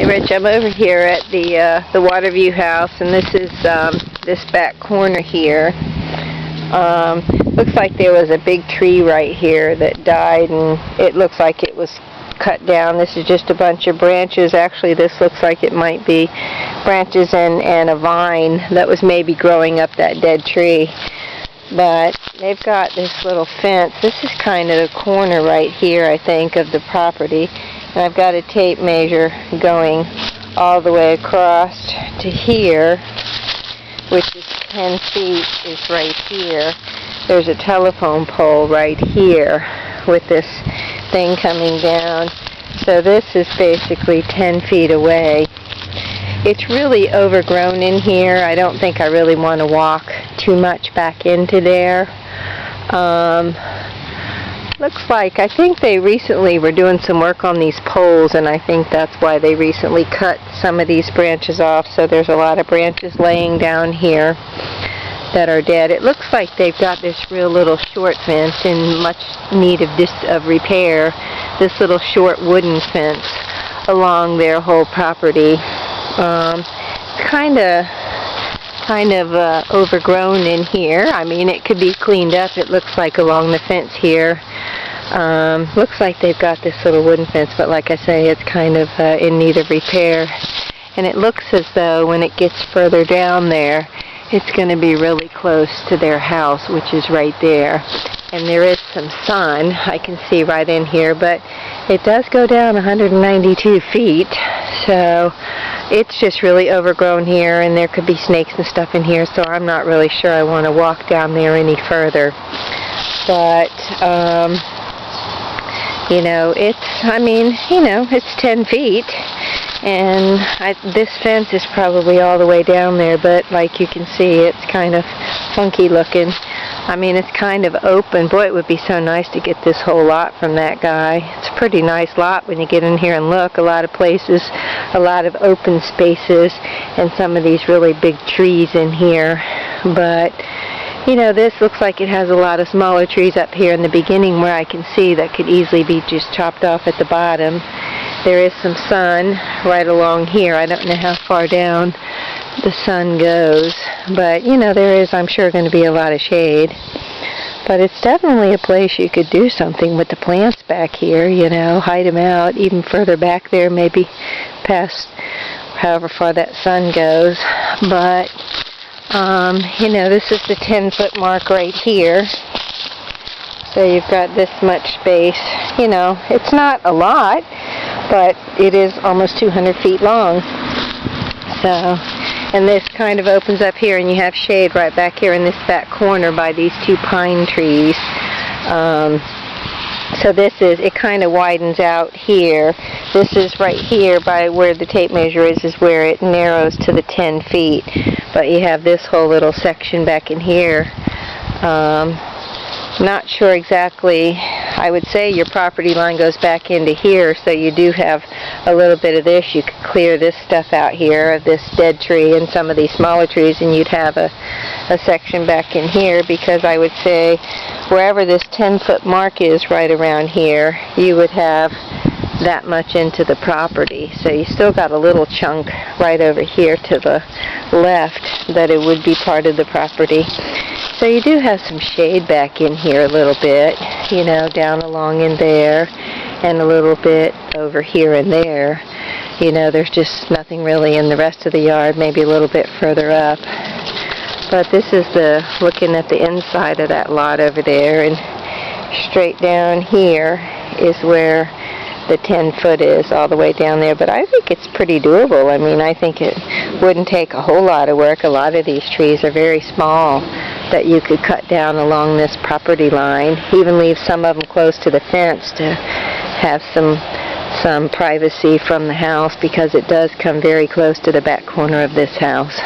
Hey Rich, I'm over here at the Waterview house, and this is this back corner here. Looks like there was a big tree right here that died, and it looks like it was cut down. This is just a bunch of branches. Actually, this looks like it might be branches and a vine that was maybe growing up that dead tree. But they've got this little fence. This is kind of the corner right here, I think, of the property. And I've got a tape measure going all the way across to here, which is 10 feet, is right here. There's a telephone pole right here with this thing coming down. So this is basically 10 feet away. It's really overgrown in here. I don't think I really want to walk too much back into there. Looks like, I think they recently were doing some work on these poles, and I think that's why they recently cut some of these branches off. So there's a lot of branches laying down here that are dead. It looks like they've got this real little short fence in much need of repair. This little short wooden fence along their whole property. Kind of overgrown in here. I mean, it could be cleaned up, it looks like, along the fence here. Looks like they've got this little wooden fence, but like I say, it's kind of in need of repair. And it looks as though when it gets further down there, it's going to be really close to their house, which is right there. And there is some sun, I can see right in here, but it does go down 192 feet, so it's just really overgrown here, and there could be snakes and stuff in here, so I'm not really sure I want to walk down there any further. But, you know, it's 10 feet, and this fence is probably all the way down there, but like you can see, it's kind of funky looking. I mean, it's kind of open. Boy, it would be so nice to get this whole lot from that guy. It's a pretty nice lot when you get in here and look. A lot of places, a lot of open spaces, and some of these really big trees in here. But, you know, this looks like it has a lot of smaller trees up here in the beginning where I can see that could easily be just chopped off at the bottom. There is some sun right along here. I don't know how far down the sun goes, but you know, there is, I'm sure, going to be a lot of shade. But it's definitely a place you could do something with the plants back here, you know, hide them out even further back there, maybe past however far that sun goes. But you know, this is the 10-foot mark right here, so you've got this much space. You know, it's not a lot, but it is almost 200 feet long. So, and this kind of opens up here, and you have shade right back here in this back corner by these two pine trees. So this is, it kind of widens out here. This is right here by where the tape measure is where it narrows to the 10 feet. But you have this whole little section back in here. Not sure exactly. I would say your property line goes back into here, so you do have a little bit of this. You could clear this stuff out here, this dead tree and some of these smaller trees, and you'd have a section back in here, because I would say wherever this 10-foot mark is right around here, you would have that much into the property. So you still got a little chunk right over here to the left that it would be part of the property. So you do have some shade back in here a little bit, you know, down along in there, and a little bit over here and there. You know, there's just nothing really in the rest of the yard, maybe a little bit further up. But this is looking at the inside of that lot over there, and straight down here is where the 10-foot is, all the way down there. But I think it's pretty doable. I mean, I think it wouldn't take a whole lot of work. A lot of these trees are very small that you could cut down along this property line. Even leave some of them close to the fence to have some privacy from the house, because it does come very close to the back corner of this house.